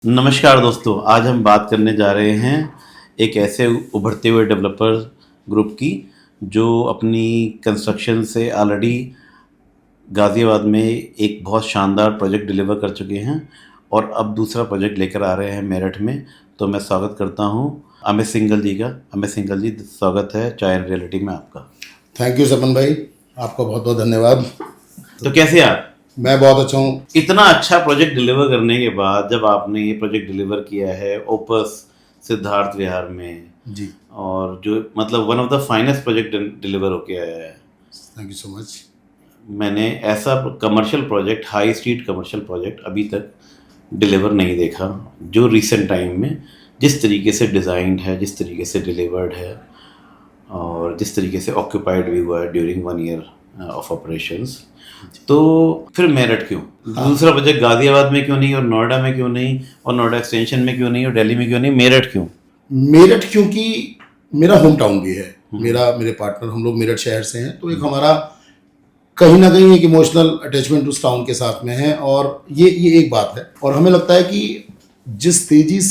नमस्कार दोस्तों, आज हम बात करने जा रहे हैं एक ऐसे उभरते हुए डेवलपर ग्रुप की जो अपनी कंस्ट्रक्शन से ऑलरेडी गाज़ियाबाद में एक बहुत शानदार प्रोजेक्ट डिलीवर कर चुके हैं और अब दूसरा प्रोजेक्ट लेकर आ रहे हैं मेरठ में। तो मैं स्वागत करता हूं अमित सिंघल जी का। अमित सिंघल जी, स्वागत है चाय एंड रियलिटी में आपका। थैंक यू सपन भाई, आपका बहुत बहुत धन्यवाद। तो कैसे आप? मैं बहुत अच्छा हूँ। इतना अच्छा प्रोजेक्ट डिलीवर करने के बाद जब आपने ये प्रोजेक्ट डिलीवर किया है ओपस सिद्धार्थ विहार में जी, और जो मतलब one of the finest project deliver होके आया है। Thank you so much. मैंने ऐसा commercial project, high street commercial project अभी तक डिलीवर नहीं देखा जो रिसेंट टाइम में जिस तरीके से डिज़ाइंड है, जिस तरीके से डिलीवर्ड है और जिस तरीके से ऑक्यूपाइड भी हुआ है ड्यूरिंग 1 ईयर ऑफ ऑपरेशंस। तो फिर मेरठ क्यों? दूसरा प्रोजेक्ट गाजियाबाद में क्यों नहीं और नोएडा में क्यों नहीं और नोएडा एक्सटेंशन में क्यों नहीं और दिल्ली में क्यों नहीं? मेरठ क्यों? मेरठ क्योंकि मेरा होम टाउन भी है। मेरे पार्टनर, हम लोग मेरठ शहर से हैं, तो एक हमारा कहीं ना कहीं एक इमोशनल अटैचमेंट उस टाउन के साथ में है और ये एक बात है। और हमें लगता है कि जिस तेजी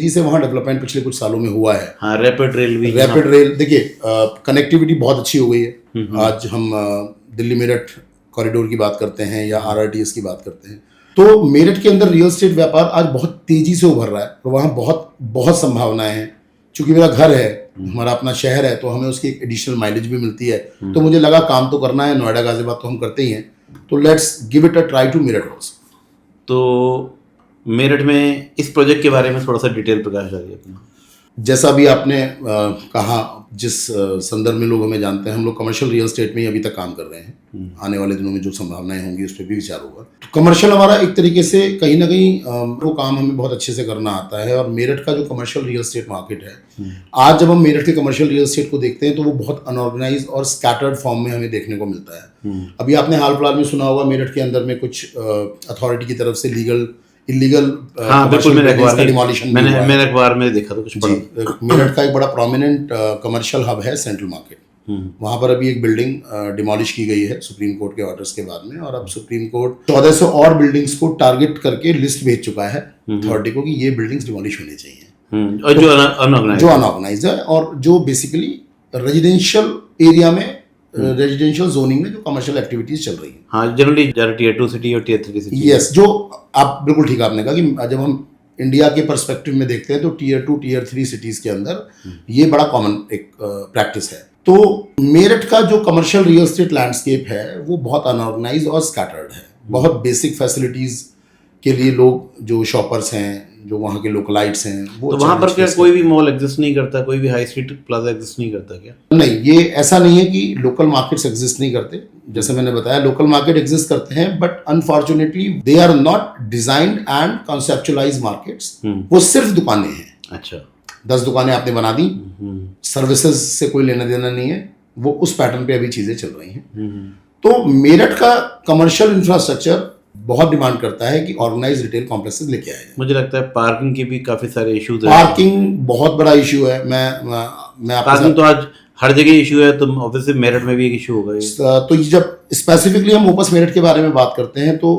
से वहाँ डेवलपमेंट पिछले कुछ सालों में हुआ है। हाँ, रैपिड रेल देखिए, कनेक्टिविटी बहुत अच्छी हो गई है। आज हम दिल्ली मेरठ कॉरिडोर की बात करते हैं या RRTS की बात करते हैं, तो मेरठ के अंदर रियल एस्टेट व्यापार आज बहुत तेजी से उभर रहा है और वहाँ बहुत बहुत संभावनाएं हैं। चूंकि मेरा घर है, हमारा अपना शहर है, तो हमें उसकी एक एडिशनल माइलेज भी मिलती है। तो मुझे लगा काम तो करना है, नोएडा गाजियाबाद तो हम करते ही हैं, तो let's give it a try to Meerut also. तो मेरठ में इस प्रोजेक्ट के बारे में थोड़ा सा डिटेल प्रकाश डालिए अपना। जैसा भी आपने कहा, जिस संदर्भ में लोग हमें जानते हैं, हम लोग कमर्शियल रियल एस्टेट में ही अभी तक काम कर रहे हैं। आने वाले दिनों में जो संभावनाएं होंगी उस पर भी विचार होगा। तो कमर्शियल हमारा एक तरीके से कहीं ना कहीं वो काम हमें बहुत अच्छे से करना आता है। और मेरठ का जो कमर्शियल रियल एस्टेट मार्केट है, आज जब हम मेरठ के कमर्शियल रियल एस्टेट को देखते हैं तो वो बहुत अनऑर्गेनाइज और स्कैटर्ड फॉर्म में हमें देखने को मिलता है। अभी आपने हाल फिलहाल में सुना होगा, मेरठ के अंदर में कुछ अथॉरिटी की तरफ से इलीगल हाँ, बिल्कुल, मेरे अखबार में देखा था कुछ पढ़ा। मेरठ का एक बड़ा प्रोमिनेंट कमर्शियल हब है सेंट्रल मार्केट। वहां पर अभी एक बिल्डिंग डिमोलिश की गई है सुप्रीम कोर्ट के ऑर्डर्स के बाद में, और अब सुप्रीम कोर्ट 1400 और बिल्डिंग्स को टारगेट करके लिस्ट भेज चुका है अथॉरिटी को कि ये बिल्डिंग्स डिमोलिश होनी चाहिए। और जो अनऑर्गेनाइज्ड है और जो बेसिकली रेजिडेंशियल एरिया में, रेजिडेंशियल जोनिंग में जो कमर्शियल एक्टिविटीज चल रही है। हाँ, जनरली टियर 2 सिटी और टियर 3 सिटी। यस, जो आप बिल्कुल ठीक आपने कहा कि जब हम इंडिया के पर्सपेक्टिव में देखते हैं तो टियर 2 टियर 3 सिटीज के अंदर ये बड़ा कॉमन एक प्रैक्टिस है। तो मेरठ का जो कमर्शियल रियल एस्टेट लैंडस्केप है वो बहुत अनऑर्गेनाइज और स्कैटर्ड है। बहुत बेसिक फैसिलिटीज के लिए लोग, जो शॉपर्स हैं, जो वहाँ के लोकलाइट्स हैं, वो तो वहाँ पर क्या कोई भी मॉल एग्जिस्ट नहीं करता, कोई भी हाई स्ट्रीट प्लाजा एग्जिस्ट नहीं करता क्या? नहीं, ये ऐसा नहीं है कि लोकल मार्केट्स एग्जिस्ट नहीं करते। जैसे मैंने बताया, लोकल मार्केट एग्जिस्ट करते हैं, but unfortunately they are not designed and conceptualise markets. वो सिर्फ दुकानें हैं। अच्छा, 10 दुकानें आपने बना दी, सर्विसेज से कोई लेना देना नहीं है, वो उस पैटर्न पे अभी चीजें चल रही हैं। तो मेरठ का कमर्शियल इंफ्रास्ट्रक्चर बहुत डिमांड करता है कि ऑर्गेनाइज रिटेल कॉम्प्लेक्सेस लेके आए। मुझे लगता है पार्किंग के भी काफी सारे इश्यूज हैं। पार्किंग बहुत बड़ा इशू है। मैं पार्किंग तो आज हर जगह इशू है, तो ऑब्वियसली मेरठ में भी एक इशू होगा। तो जब स्पेसिफिकली हम ओपस मेरठ के बारे में बात करते हैं तो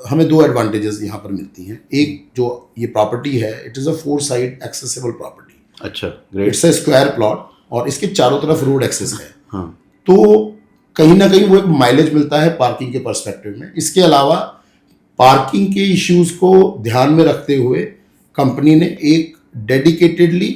हमें 2 एडवांटेजेस यहाँ पर मिलती हैं। एक, जो ये प्रॉपर्टी है, it is a 4 side accessible property. अच्छा, great. It's a square plot और इसके चारों तरफ रोड एक्सेस है। हाँ। तो कहीं ना कहीं वो एक माइलेज मिलता है पार्किंग के पर्सपेक्टिव में। इसके अलावा पार्किंग के इश्यूज को ध्यान में रखते हुए कंपनी ने एक डेडिकेटेडली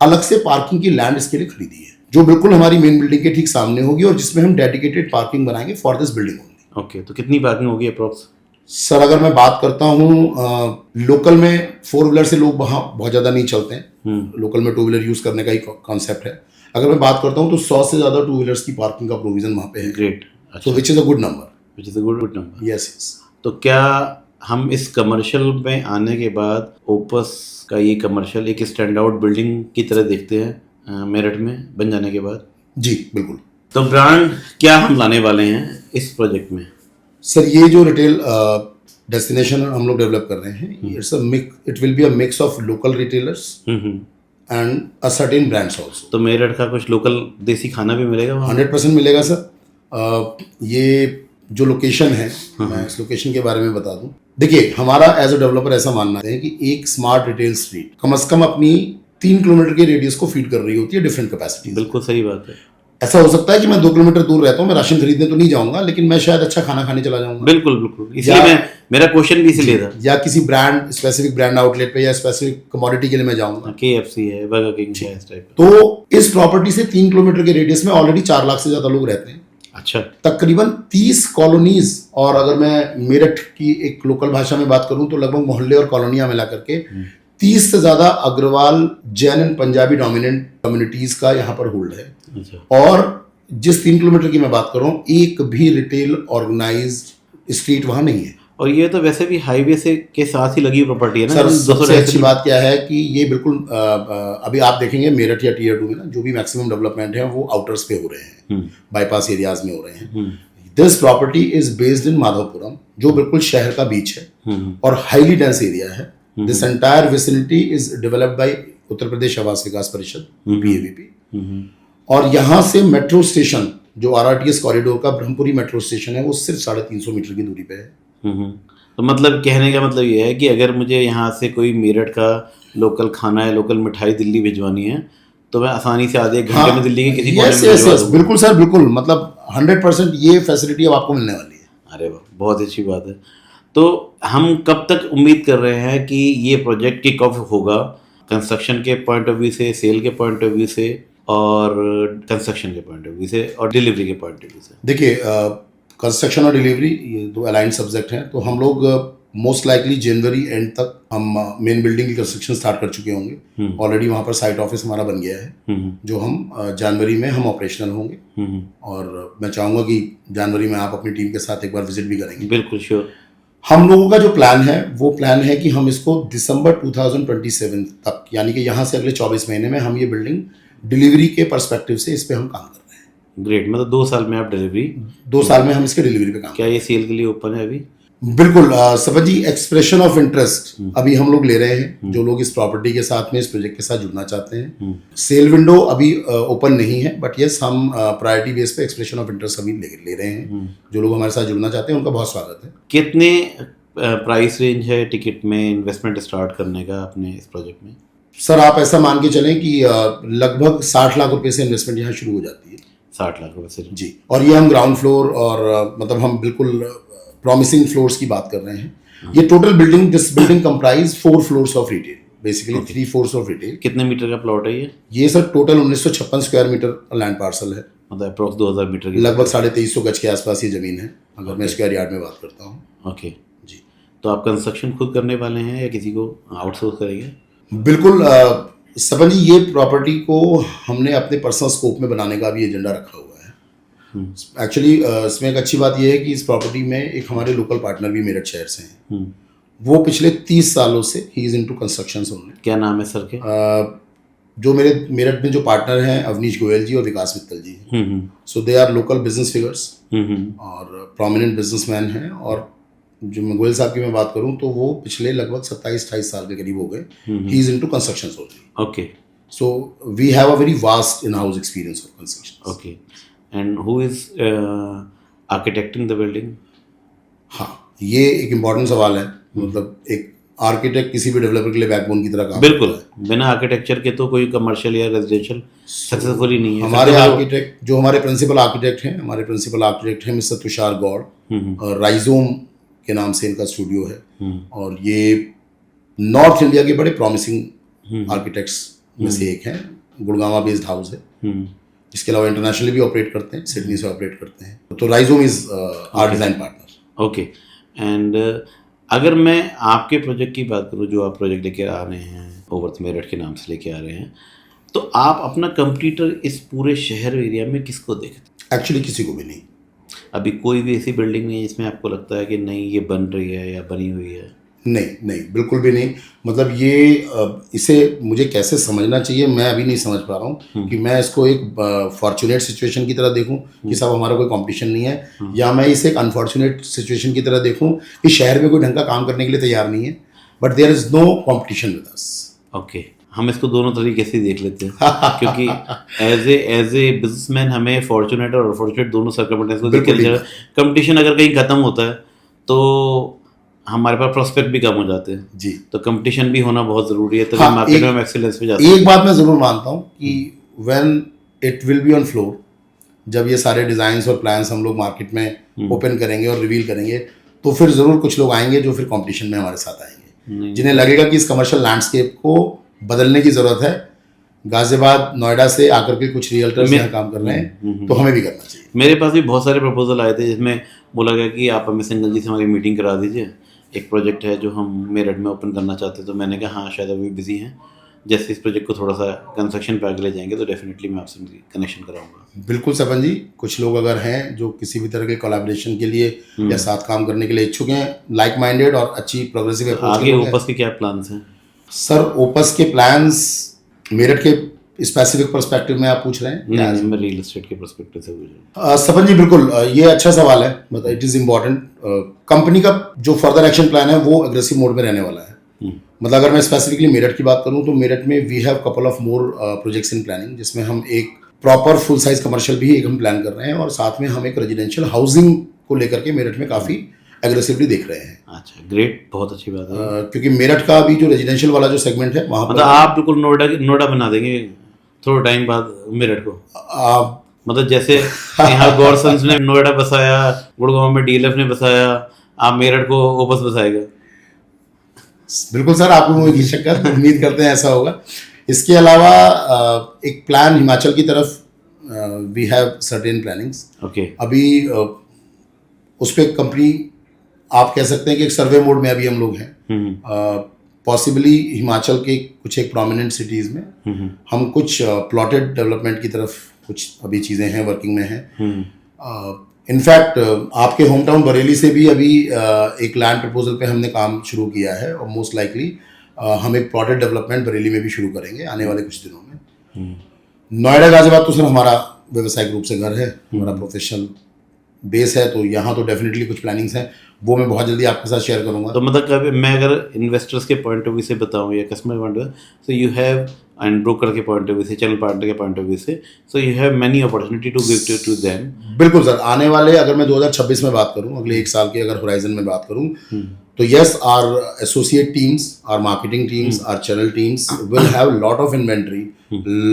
अलग से पार्किंग की लैंड इसके लिए खरीदी है, जो बिल्कुल हमारी मेन बिल्डिंग के ठीक सामने होगी और जिसमें हम डेडिकेटेड पार्किंग बनाएंगे for this building only. Okay, तो कितनी पार्किंग होगी अप्रोक्स? सर, अगर मैं बात करता हूँ, लोकल में 4 व्हीलर से लोग वहाँ बहुत ज़्यादा नहीं चलते हैं। लोकल में 2 व्हीलर यूज़ करने का ही कॉन्सेप्ट है। अगर मैं बात करता हूँ तो 100 से ज़्यादा 2 व्हीलर्स की पार्किंग का प्रोविजन वहाँ पे है। Great. So which is a good number. Yes. तो क्या हम इस कमर्शियल में आने के बाद ओपस का ये कमर्शियल एक स्टैंड आउट बिल्डिंग की तरह देखते हैं मेरठ में बन जाने के बाद? जी बिल्कुल। तो ब्रांड क्या हम लाने वाले हैं इस प्रोजेक्ट में? सर, ये जो रिटेल डेस्टिनेशन हम लोग डेवलप कर रहे हैं, it will be a mix of local retailers and a certain brands also. तो मेरठ का कुछ लोकल देसी खाना भी मिलेगा वहाँ? 100% मिलेगा सर। ये जो लोकेशन है, मैं इस लोकेशन के बारे में बता दूं, देखिए, हमारा एज अ डेवलपर ऐसा मानना है कि एक स्मार्ट रिटेल स्ट्रीट कम से कम अपनी 3 किलोमीटर के रेडियस को फीड कर रही होती है डिफरेंट कैपेसिटीज। बिल्कुल सही बात है। ऐसा हो सकता है कि मैं 2 किलोमीटर दूर रहता हूँ, मैं राशन खरीदने तो नहीं जाऊंगा, लेकिन मैं शायद अच्छा खाना खाने चला जाऊंगा। बिल्कुल बिल्कुल, इसलिए मैं मेरा क्वेश्चन भी इसलिए था। या किसी ब्रांड स्पेसिफिक ब्रांड आउटलेट पे या स्पेसिफिक कमोडिटी के लिए मैं जाऊंगा, KFC है, बर्गर किंग है, इस टाइप। तो इस प्रॉपर्टी से 3 किलोमीटर के रेडियस में ऑलरेडी 4 लाख से ज्यादा लोग रहते हैं। अच्छा। तकरीबन 30 कॉलोनीज, और अगर मैं मेरठ की एक लोकल भाषा में बात करूं तो लगभग मोहल्ले और कॉलोनियां मिला करके 30 से ज्यादा Agarwal, Jain and Punjabi dominant communities का यहाँ पर होल्ड है। अच्छा। और जिस 3 किलोमीटर की मैं बात कर रहा हूँ, एक भी रिटेल ऑर्गेनाइज्ड स्ट्रीट वहां नहीं है। और ये तो वैसे भी हाईवे से के साथ ही लगी प्रॉपर्टी है ना सर, 200 सबसे अच्छी बात क्या है कि ये बिल्कुल अभी आप देखेंगे मेरठ या टीयर 2 में ना जो भी मैक्सिमम डेवलपमेंट है वो आउटर्स पे हो रहे हैं, बाईपास एरियाज में हो रहे हैं। This property is based in Madhavpuram, जो बिल्कुल शहर का बीच है और हाईली डेंस एरिया है। This entire vicinity is developed by Uttar Pradesh Awas Vikas Parishad, PAVP। और यहाँ से मेट्रो स्टेशन, जो RRTS कॉरिडोर का ब्रह्मपुरी मेट्रो स्टेशन है, वो सिर्फ 350 मीटर की दूरी पे है। तो मतलब कहने का मतलब ये है कि अगर मुझे यहाँ से कोई मेरठ का लोकल खाना है, लोकल मिठाई दिल्ली भिजवानी है, तो मैं आसानी से आधे एक घंटे में दिल्ली के किसी कोने में भिजवा दूंगा। बिल्कुल सर, बिल्कुल, मतलब 100% ये फैसिलिटी अब आपको मिलने वाली है। अरे वाह, बहुत अच्छी बात है। तो हम कब तक उम्मीद कर रहे हैं कि ये प्रोजेक्ट किक ऑफ होगा, कंस्ट्रक्शन के पॉइंट ऑफ व्यू से, सेल के पॉइंट ऑफ व्यू से, और कंस्ट्रक्शन के पॉइंट ऑफ व्यू से, और डिलीवरी के पॉइंट ऑफ व्यू से? देखिए, कंस्ट्रक्शन और डिलीवरी ये दो अलाइंड सब्जेक्ट हैं, तो हम लोग मोस्ट लाइकली जनवरी एंड तक हम मेन बिल्डिंग की कंस्ट्रक्शन स्टार्ट कर चुके होंगे। ऑलरेडी वहाँ पर साइट ऑफिस हमारा बन गया है, जो हम जनवरी में हम ऑपरेशनल होंगे। और मैं चाहूँगा कि जनवरी में आप अपनी टीम के साथ एक बार विजिट भी करेंगे। बिल्कुल श्योर। हम लोगों का जो प्लान है वो प्लान है कि हम इसको दिसंबर 2027 तक, यानी कि यहाँ से अगले 24 महीने में हम ये बिल्डिंग डिलीवरी के पर्सपेक्टिव से इस पे हम काम कर रहे हैं। ग्रेट, मतलब 2 साल में आप डिलीवरी? 2 साल में हम इसके डिलीवरी पे काम। क्या ये सेल के लिए ओपन है अभी? बिल्कुल सपत जी, एक्सप्रेशन ऑफ इंटरेस्ट अभी हम लोग ले रहे हैं, जो लोग इस प्रॉपर्टी के साथ में, इस प्रोजेक्ट के साथ जुड़ना चाहते हैं। सेल विंडो अभी ओपन नहीं है, बट यस, हम प्रायोरिटी बेस पे एक्सप्रेशन ऑफ इंटरेस्ट अभी ले रहे हैं। जो लोग हमारे साथ जुड़ना चाहते हैं उनका बहुत स्वागत है। कितने प्राइस रेंज है टिकट में इन्वेस्टमेंट स्टार्ट करने का अपने इस प्रोजेक्ट में? सर, आप ऐसा मान के चलें कि लगभग 60 लाख रुपए से इन्वेस्टमेंट यहाँ शुरू हो जाती है। 60 लाख रुपए से जी। और ये हम ग्राउंड फ्लोर और मतलब हम बिल्कुल प्रॉमिसिंग फ्लोर्स की बात कर रहे हैं। ये total building, this building comprise 4 floors of retail, basically 3 floors of retail. कितने मीटर का प्लॉट है ये? ये sir total 1956 square metre land parcel है, मतलब अप्रोक्स 2000 मीटर की, लगभग 2350 गज के आसपास ये जमीन है, अगर मैं स्क्वायर यार्ड में बात करता हूँ। ओके जी। तो आप कंस्ट्रक्शन खुद करने वाले हैं या किसी को आउटसोर्स करेंगे? बिल्कुल सपन जी, ये प्रॉपर्टी को हमने अपने पर्सनल स्कोप में बनाने का भी एजेंडा रखा हुआ है। एक्चुअली इसमें एक अच्छी बात यह है कि इस प्रॉपर्टी में एक हमारे लोकल पार्टनर भी मेरठ शहर से हैं। वो पिछले 30 सालों से ही इज इनटू कंस्ट्रक्शन ओनली। क्या नाम है सर के? जो मेरे मेरठ में जो पार्टनर हैं, अवनीश गोयल जी और Vikas Mittal ji. So they are local business figures और प्रोमिनेंट बिजनेसमैन हैं। और जो मैं गोयल साहब की मैं बात करूं तो वो पिछले लगभग 27-28 साल के करीब हो गए he is into construction only. Okay. So we have a very vast in house experience of construction. Okay. And who is architecting the building? हाँ, ये एक इम्पॉर्टेंट सवाल है। मतलब एक आर्किटेक्ट किसी भी डेवलपर के लिए बैकबोन की तरह काम बिल्कुल करता है। बिना आर्किटेक्चर के तो कोई कमर्शियल या रेजिडेंशियल सक्सेसफुल ही नहीं है। हमारे आर्किटेक्ट, जो हमारे प्रिंसिपल आर्किटेक्ट हैं, हमारे प्रिंसिपल आर्किटेक्ट हैं मिस्टर तुषार गौड़, और राइजोम के नाम से इनका स्टूडियो है। और ये नॉर्थ इंडिया के बड़े प्रॉमिसिंग आर्किटेक्ट्स में से एक हैं। गुड़गांवा बेस्ड हाउस है। इसके अलावा इंटरनेशनली भी ऑपरेट करते हैं, सिडनी से ऑपरेट करते हैं। तो Rhizome is our design partner. Okay. And अगर मैं आपके प्रोजेक्ट की बात करूं, जो आप प्रोजेक्ट लेके आ रहे हैं, ओवर्थ मेरठ के नाम से लेके आ रहे हैं, तो आप अपना कंप्यूटर इस पूरे शहर एरिया में किसको देखते हैं? एक्चुअली किसी को भी नहीं। अभी कोई भी ऐसी बिल्डिंग नहीं है जिसमें आपको लगता है कि नहीं ये बन रही है या बनी हुई है? नहीं, बिल्कुल भी नहीं। मतलब ये इसे मुझे कैसे समझना चाहिए मैं अभी नहीं समझ पा रहा हूँ कि मैं इसको एक फॉर्चुनेट सिचुएशन की तरह देखूं कि साहब हमारा कोई कंपटीशन नहीं है, या मैं इसे एक अनफॉर्चुनेट सिचुएशन की तरह देखूं कि शहर में कोई ढंग का काम करने के लिए तैयार नहीं है, but there is no competition with us. Okay, हम इसको दोनों तरीके से देख लेते हैं क्योंकि एज ए बिजनेसमैन हमें फॉर्चुनेट और अनफॉर्चुनेट दोनों सर्कमस्टेंसेस को देख के कंपटीशन अगर कहीं खत्म होता है तो हमारे पास प्रोस्पेक्ट भी कम हो जाते हैं, जी। तो कंपटीशन भी होना बहुत ज़रूरी है, तभी हाँ, मार्केट में हम एक्सीलेंस पे जाते हैं। एक बात मैं ज़रूर मानता हूँ कि when it will be on floor, जब ये सारे डिज़ाइंस और प्लान्स हम लोग मार्केट में ओपन करेंगे और रिवील करेंगे, तो फिर ज़रूर कुछ लोग आएंगे जो फिर कंपटीशन में हमारे साथ आएंगे, जिन्हें लगेगा कि इस कमर्शियल लैंडस्केप को बदलने की ज़रूरत है। गाजियाबाद, नोएडा से आकर के कुछ रियल्टर्स यहाँ काम कर रहे हैं, तो हमें भी करना चाहिए। मेरे पास भी बहुत सारे प्रपोजल आए थे जिसमें बोला गया कि आप हमें सिंगल जी से हमारी मीटिंग करा दीजिए, एक प्रोजेक्ट है जो हम मेरठ में ओपन करना चाहते हैं। तो मैंने कहा हाँ, शायद अभी बिजी हैं, जैसे इस प्रोजेक्ट को थोड़ा सा कंस्ट्रक्शन पे आगे ले जाएंगे तो डेफिनेटली मैं आपसे कनेक्शन कराऊंगा। बिल्कुल सपन जी, कुछ लोग अगर हैं जो किसी भी तरह के कोलैबोरेशन के लिए या साथ काम करने के लिए इच्छुक हैं, लाइक माइंडेड और अच्छी प्रोग्रेसिव अप्रोच आगे ओपस के क्या प्लान्स हैं? सर, ओपस के प्लान्स मेरठ के स्पेसिफिक पर्सपेक्टिव में आप पूछ रहे हैं? नहीं, मैं रियल एस्टेट के पर्सपेक्टिव से पूछ रहा हूँ। सपन जी बिल्कुल, ये अच्छा सवाल है, मतलब इट इज़ इम्पॉर्टेंट। कंपनी का जो फर्दर एक्शन प्लान है वो अग्रेसिव मोड में रहने वाला है। मतलब अगर मैं स्पेसिफिकली मेरठ की बात करूं तो मेरठ में we have couple of more projects in planning, जिसमें हम एक प्रॉपर फुल साइज कमर्शियल भी एक हम प्लान कर रहे हैं, और साथ में हम एक रेजिडेंशियल हाउसिंग को लेकर के मेरठ में काफ़ी एग्रेसिवली देख रहे हैं। अच्छा, ग्रेट, बहुत अच्छी बात है। क्योंकि मेरठ का अभी जो रेजिडेंशियल वाला जो सेगमेंट है वहाँ मतलब आप बिल्कुल नोएडा बना देंगे थोड़ा टाइम बाद मेरठ को, मतलब जैसे यहाँ गौरसंस ने नोएडा बसाया, गुड़गांव में डीएलएफ ने बसाया, आप मेरठ को ओपस बसाएगा। बिल्कुल सर, आपको मुझे शक्कर, उम्मीद करते हैं ऐसा होगा। इसके अलावा एक प्लान हिमाचल की तरफ we have certain plannings. Okay, अभी उस पर कंपनी आप कह सकते हैं कि एक सर्वे मोड में अभी हम लोग हैं। पॉसिबली हिमाचल के कुछ एक प्रोमिनेंट सिटीज़ में हम कुछ प्लॉटेड डेवलपमेंट की तरफ कुछ अभी चीज़ें हैं, वर्किंग में हैं। इनफैक्ट आपके होम टाउन बरेली से भी अभी एक लैंड प्रपोजल पे हमने काम शुरू किया है, और मोस्ट लाइकली हम एक प्लॉटेड डेवलपमेंट बरेली में भी शुरू करेंगे आने वाले कुछ दिनों में। नोएडा गाजियाबाद तो सर हमारा व्यवसायिक रूप से घर है, हमारा प्रोफेशनल बेस है, तो यहाँ तो डेफिनेटली कुछ प्लानिंग्स हैं, वो मैं बहुत जल्दी आपके साथ शेयर करूँगा। तो मतलब कभी मैं अगर इन्वेस्टर्स के पॉइंट ऑफ व्यू से बताऊँ या customer point of view, so you have, and broker के पॉइंट ऑफ व्यू से, चैनल पार्टनर के पॉइंट ऑफ व्यू से, so you have many opportunity to give to them. बिल्कुल सर, आने वाले, अगर मैं 2026 में बात करूं, अगले एक साल की अगर होराइजन में बात करूं, तो yes, our associate teams, our marketing teams, our channel teams will have lot of inventory,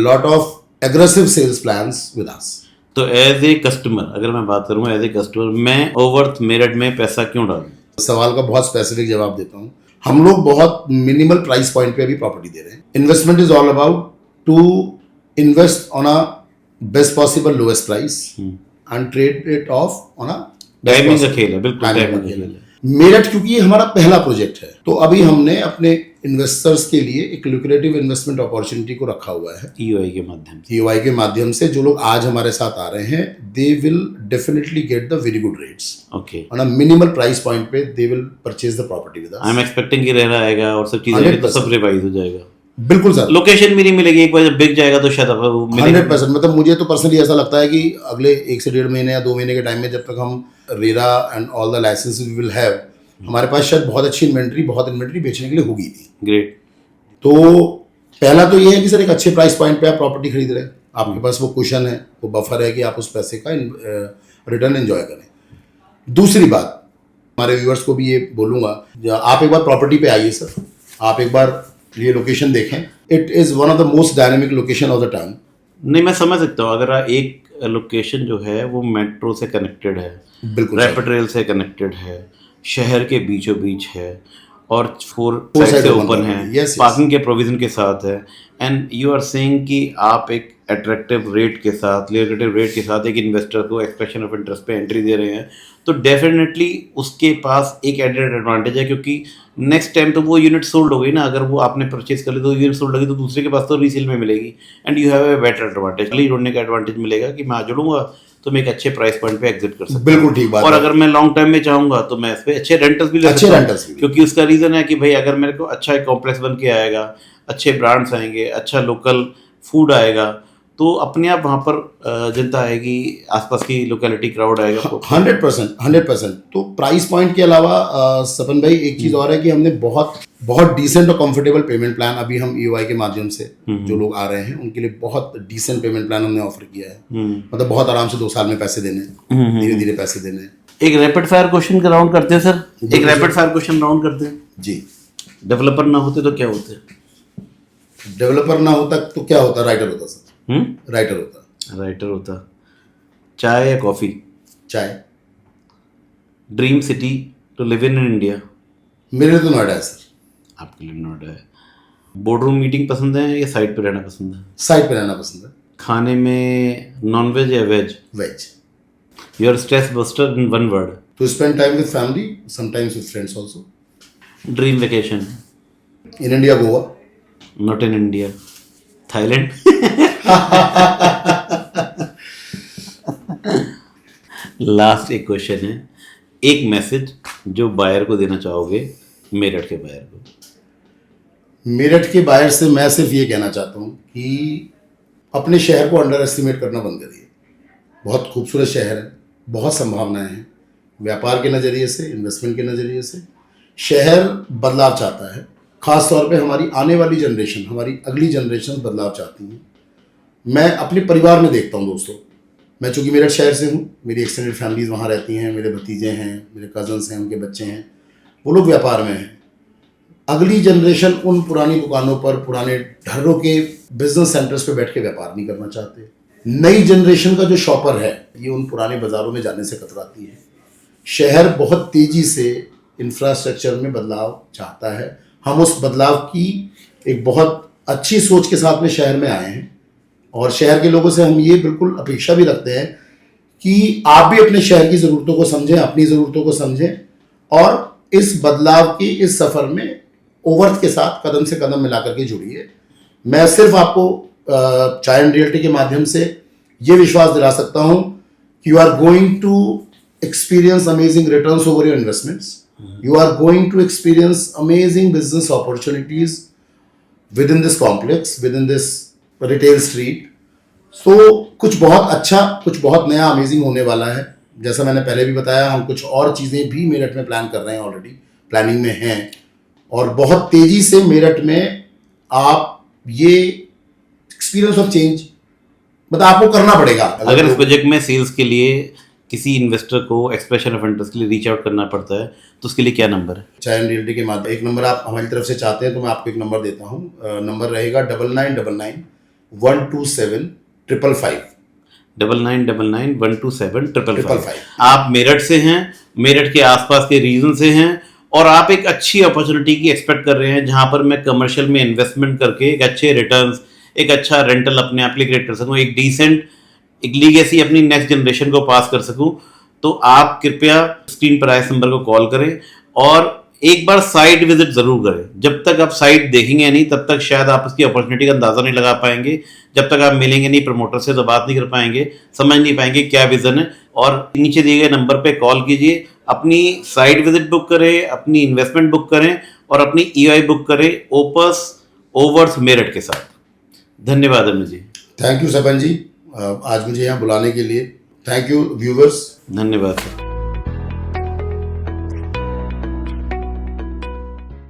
lot of aggressive sales plans with us. तो एज ए कस्टमर, अगर मैं बात करूँ एज ए कस्टमर, मैं ओवर्थ मेरठ में पैसा क्यों डालूं? सवाल का बहुत स्पेसिफिक जवाब देता हूँ। हम लोग बहुत मिनिमल प्राइस पॉइंट पे अभी प्रॉपर्टी दे रहे हैं। Investment is all about to invest on a best possible lowest price and trade it off on a timing का खेल है, बिल्कुल टाइमिंग का खेल है। मेरठ क्योंकि ये हमारा पहला प्रोजेक्ट है, तो अभी हमने अपने इन्वेस्टर्स के लिए एक लुक्रेटिव इन्वेस्टमेंट अपॉर्चुनिटी को रखा हुआ है ईओआई के माध्यम से। ईओआई के माध्यम से जो लोग आज हमारे साथ आ रहे हैं, they will definitely get the very good rates. Okay, on a minimal price point पे they will purchase the property with us. I am expecting कि रहना आएगा और सब चीजें आएगी तो सब रिवाइज हो जाएगा। बिल्कुल सर, लोकेशन भी नहीं मिलेगी, एक बार जब बिक जाएगा तो शायद आपको मिलेगा। 100%। मतलब मुझे तो पर्सनली ऐसा लगता है कि अगले 1 से 1.5 महीने या 2 महीने के टाइम में, जब तक हम RERA and all the licence we will have, हमारे पास शायद बहुत इन्वेंट्री बेचने के लिए होगी भी। ग्रेट। तो पहला तो ये है कि सर एक अच्छे प्राइस पॉइंट पे आप प्रॉपर्टी खरीद रहे हैं, आपके पास वो कुशन है, वो बफर है कि आप उस पैसे का रिटर्न एंजॉय करें। दूसरी बात, हमारे व्यूअर्स को भी ये बोलूँगा, आप एक बार प्रॉपर्टी पे आइए सर, आप एक बार ये लोकेशन देखें। It is one of the most dynamic location of the town. नहीं, मैं समझ सकता हूँ, अगर एक लोकेशन जो है वो मेट्रो से कनेक्टेड है, बिल्कुल रैपिड रेल से कनेक्टेड है, शहर के बीचों बीच है, और 4 Four साइड side से open ओपन है, है, yes, पार्किंग के प्रोविजन के साथ है, एंड यू आर सेइंग कि आप एक अट्रैक्टिव रेट के साथ, लुक्रेटिव रेट के साथ एक इन्वेस्टर को एक्सप्रेशन ऑफ इंटरेस्ट पे एंट्री दे रहे हैं, तो डेफिनेटली उसके पास एक एडेड एडवांटेज है, क्योंकि नेक्स्ट टाइम तो वो यूनिट सोल्ड हो गई ना, अगर वो आपने परचेज कर ली तो यूनिट सोल्ड होगी तो दूसरे के पास तो रीसेल में मिलेगी, and you have a better advantage. जुड़ने का एडवांटेज मिलेगा कि मैं आ जुड़ूंगा तो मैं एक अच्छे प्राइस पॉइंट पे एग्जिट कर सकता हूं। बिल्कुल ठीक बात और है। अगर मैं लॉन्ग टाइम में चाहूंगा तो मैं इस पे अच्छे रेंटल्स भी ले अच्छे सकता हूं, रेंटल्स भी। क्योंकि उसका रीजन है कि भाई अगर मेरे को अच्छा एक कॉम्प्लेक्स बन के आएगा, अच्छे ब्रांड्स आएंगे, अच्छा लोकल फूड आएगा, तो अपने आप वहाँ पर जनता आएगी, आसपास की लोकेलिटी क्राउड आएगा। 100%। तो प्राइस पॉइंट के अलावा सपन भाई एक चीज़ और है कि हमने बहुत डिसेंट और कंफर्टेबल पेमेंट प्लान अभी हम ईओआई के माध्यम से जो लोग आ रहे हैं उनके लिए बहुत डिसेंट पेमेंट प्लान हमने ऑफर किया है। मतलब बहुत आराम से 2 साल में पैसे देने, धीरे धीरे पैसे देने, एक रैपिड फायर क्वेश्चन का राउंड करते हैं सर, एक रैपिड फायर क्वेश्चन राउंड करते हैं। जी। डेवलपर ना होते तो क्या होते? डेवलपर ना होता तो क्या होता? राइटर होता सर। राइटर होता। राइटर होता। चाय या कॉफी? चाय। Dream city to live in India? मेरे लिए तो नोएडा है सर। आपके लिए नोएडा है। बोर्ड रूम मीटिंग पसंद है या साइड पे रहना पसंद है? साइड पे रहना पसंद है। खाने में नॉन वेज या veg? Veg. Your stress buster in one word? To spend time with family, sometimes with friends also. Dream vacation? In India, Goa. Not in India, Thailand? लास्ट एक क्वेश्चन है, एक मैसेज जो बायर को देना चाहोगे, मेरठ के बायर को? मेरठ के बाहर से मैं सिर्फ ये कहना चाहता हूँ कि अपने शहर को अंडर एस्टिमेट करना बंद करिए। बहुत खूबसूरत शहर है, बहुत संभावनाएं हैं, व्यापार के नज़रिए से, इन्वेस्टमेंट के नज़रिए से। शहर बदलाव चाहता है, ख़ास तौर पे हमारी आने वाली जनरेशन, हमारी अगली जनरेशन बदलाव चाहती हैं। मैं अपने परिवार में देखता हूँ दोस्तों, मैं चूँकि मेरठ शहर से हूँ, मेरी एक्सटेंडेड फैमिलीज़ वहाँ रहती हैं, मेरे भतीजे हैं, मेरे कज़न्स हैं, उनके बच्चे हैं, वो लोग व्यापार में हैं। अगली जनरेशन उन पुरानी दुकानों पर, पुराने ढर्रों के बिजनेस सेंटर्स पे बैठ के व्यापार नहीं करना चाहते। नई जनरेशन का जो शॉपर है, ये उन पुराने बाज़ारों में जाने से कतराती है। शहर बहुत तेज़ी से इंफ्रास्ट्रक्चर में बदलाव चाहता है। हम उस बदलाव की एक बहुत अच्छी सोच के साथ में शहर में आए हैं, और शहर के लोगों से हम ये बिल्कुल अपेक्षा भी रखते हैं कि आप भी अपने शहर की ज़रूरतों को समझें, अपनी ज़रूरतों को समझें, और इस बदलाव की इस सफ़र में ओवर्थ के साथ कदम से कदम मिला करके जुड़िए। मैं सिर्फ आपको चाय एंड रियल्टी के माध्यम से ये विश्वास दिला सकता हूँ कि you are going to experience amazing returns over your investments. You are going to experience amazing business opportunities within this complex, within this retail street. So कुछ बहुत अच्छा, कुछ बहुत नया अमेजिंग होने वाला है। जैसा मैंने पहले भी बताया, हम कुछ और चीज़ें भी मेरठ में प्लान कर रहे हैं, ऑलरेडी प्लानिंग में हैं, और बहुत तेज़ी से मेरठ में आप ये एक्सपीरियंस ऑफ चेंज मतलब आपको करना पड़ेगा। अगर इस प्रोजेक्ट में सेल्स के लिए किसी इन्वेस्टर को एक्सप्रेशन ऑफ इंटरेस्ट के लिए रीच आउट करना पड़ता है, तो उसके लिए क्या नंबर है? चाय एंड रियल्टी के माध्यम एक नंबर आप हमारी तरफ से चाहते हैं तो मैं आपको एक नंबर देता हूँ। नंबर रहेगा 9999127555। 9999127555। आप मेरठ से हैं, मेरठ के आसपास के रीजन से हैं, और आप एक अच्छी अपॉर्चुनिटी की एक्सपेक्ट कर रहे हैं जहां पर मैं कमर्शियल में इन्वेस्टमेंट करके एक अच्छे रिटर्न्स, एक अच्छा रेंटल अपने आप लिए क्रिएट कर सकूं, एक डिसेंट एक लीगेसी अपनी नेक्स्ट जनरेशन को पास कर सकूं, तो आप कृपया स्क्रीन पर आए इस नंबर को कॉल करें और एक बार साइट विजिट जरूर करें। जब तक आप साइट देखेंगे नहीं, तब तक शायद आप उसकी अपॉर्चुनिटी का अंदाजा नहीं लगा पाएंगे। जब तक आप मिलेंगे नहीं प्रमोटर से, तो बात नहीं कर पाएंगे, समझ नहीं पाएंगे क्या विजन है। और नीचे दिए गए नंबर पे कॉल कीजिए, अपनी साइट विजिट बुक करें, अपनी इन्वेस्टमेंट बुक करें और अपनी EOI बुक करें ओपर्स ओवर्थ मेरठ के साथ। धन्यवाद अमित जी। थैंक यू सपन जी, आज मुझे यहाँ बुलाने के लिए। Thank you viewers. धन्यवाद सर।